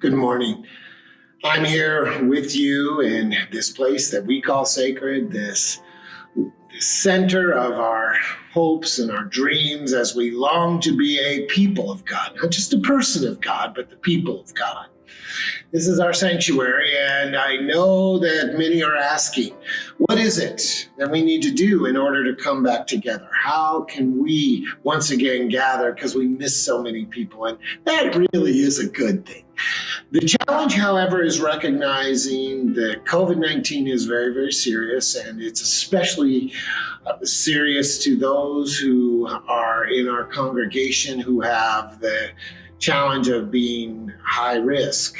Good morning. I'm here with you in this place that we call sacred, this center of our hopes and our dreams as we long to be a people of God, not just a person of God, but the people of God. This is our sanctuary, and I know that many are asking, what is it that we need to do in order to come back together? How can we once again gather because we miss so many people? And that really is a good thing. The challenge, however, is recognizing that COVID-19 is very, very serious, and it's especially serious to those who are in our congregation who have the challenge of being high risk.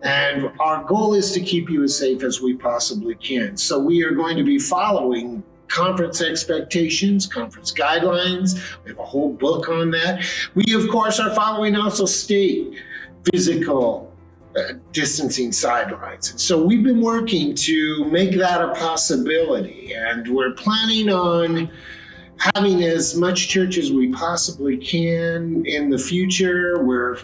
And our goal is to keep you as safe as we possibly can. So we are going to be following conference expectations, conference guidelines. We have a whole book on that. We, of course, are following also state physical distancing guidelines. And so we've been working to make that a possibility. And we're planning on having as much church as we possibly can in the future. We're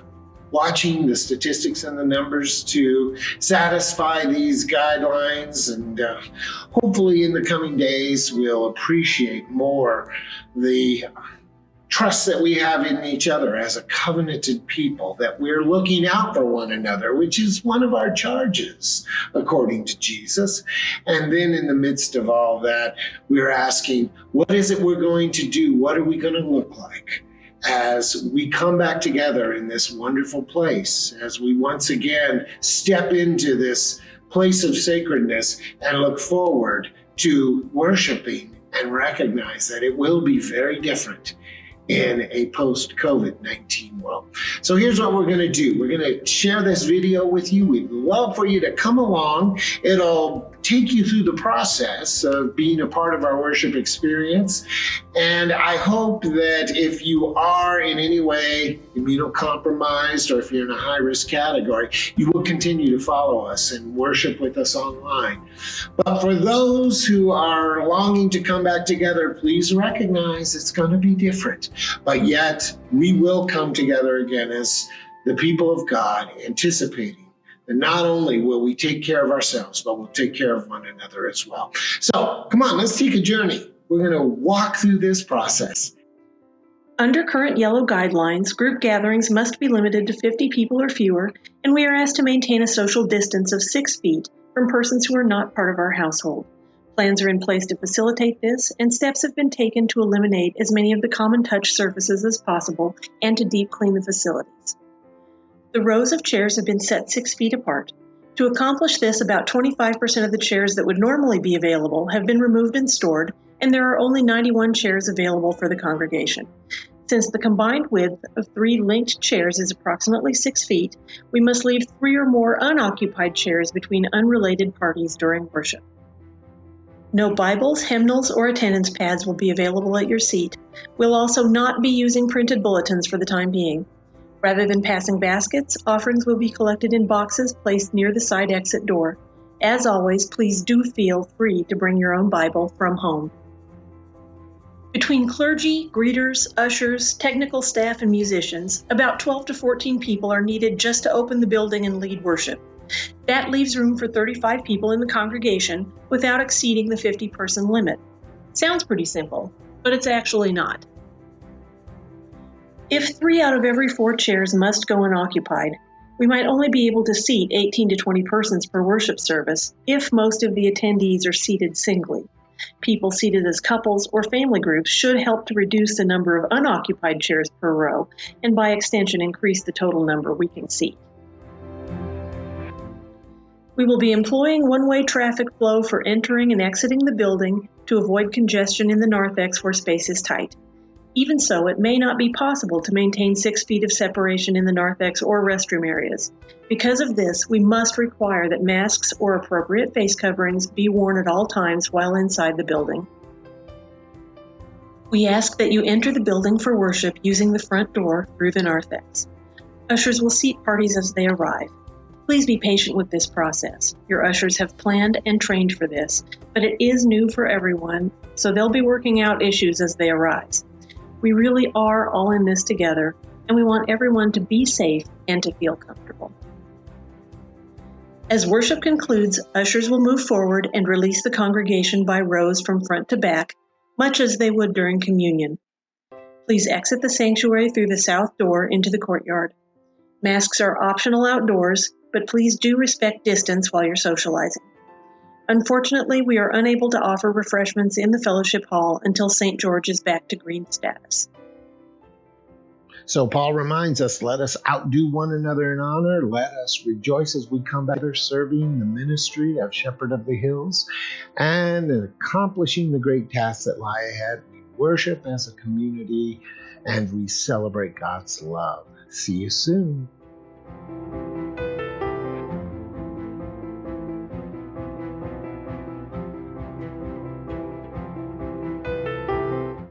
watching the statistics and the numbers to satisfy these guidelines, and hopefully in the coming days we'll appreciate more the trust that we have in each other as a covenanted people, that we're looking out for one another, which is one of our charges according to Jesus. And then in the midst of all that, we're asking, what is it we're going to do? What are we going to look like as we come back together in this wonderful place, as we once again step into this place of sacredness and look forward to worshiping and recognize that it will be very different in a post-COVID-19 world. So here's what we're going to do. We're going to share this video with you. We'd love for you to come along. It'll take you through the process of being a part of our worship experience. And I hope that if you are in any way immunocompromised or if you're in a high-risk category, you will continue to follow us and worship with us online. But for those who are longing to come back together, please recognize it's going to be different. But yet, we will come together again as the people of God, anticipating that not only will we take care of ourselves, but we'll take care of one another as well. So, come on, let's take a journey. We're going to walk through this process. Under current yellow guidelines, group gatherings must be limited to 50 people or fewer, and we are asked to maintain a social distance of 6 feet from persons who are not part of our household. Plans are in place to facilitate this, and steps have been taken to eliminate as many of the common touch surfaces as possible and to deep clean the facilities. The rows of chairs have been set 6 feet apart. To accomplish this, about 25% of the chairs that would normally be available have been removed and stored, and there are only 91 chairs available for the congregation. Since the combined width of 3 linked chairs is approximately 6 feet, we must leave 3 or more unoccupied chairs between unrelated parties during worship. No Bibles, hymnals, or attendance pads will be available at your seat. We'll also not be using printed bulletins for the time being. Rather than passing baskets, offerings will be collected in boxes placed near the side exit door. As always, please do feel free to bring your own Bible from home. Between clergy, greeters, ushers, technical staff, and musicians, about 12 to 14 people are needed just to open the building and lead worship. That leaves room for 35 people in the congregation without exceeding the 50-person limit. Sounds pretty simple, but it's actually not. If 3 out of every 4 chairs must go unoccupied, we might only be able to seat 18 to 20 persons per worship service if most of the attendees are seated singly. People seated as couples or family groups should help to reduce the number of unoccupied chairs per row, and by extension increase the total number we can seat. We will be employing one-way traffic flow for entering and exiting the building to avoid congestion in the narthex where space is tight. Even so, it may not be possible to maintain 6 feet of separation in the narthex or restroom areas. Because of this, we must require that masks or appropriate face coverings be worn at all times while inside the building. We ask that you enter the building for worship using the front door through the narthex. Ushers will seat parties as they arrive. Please be patient with this process. Your ushers have planned and trained for this, but it is new for everyone, so they'll be working out issues as they arise. We really are all in this together, and we want everyone to be safe and to feel comfortable. As worship concludes, ushers will move forward and release the congregation by rows from front to back, much as they would during communion. Please exit the sanctuary through the south door into the courtyard. Masks are optional outdoors, but please do respect distance while you're socializing. Unfortunately, we are unable to offer refreshments in the fellowship hall until St. George is back to green status. So Paul reminds us, let us outdo one another in honor. Let us rejoice as we come together serving the ministry of Shepherd of the Hills and in accomplishing the great tasks that lie ahead. We worship as a community and we celebrate God's love. See you soon.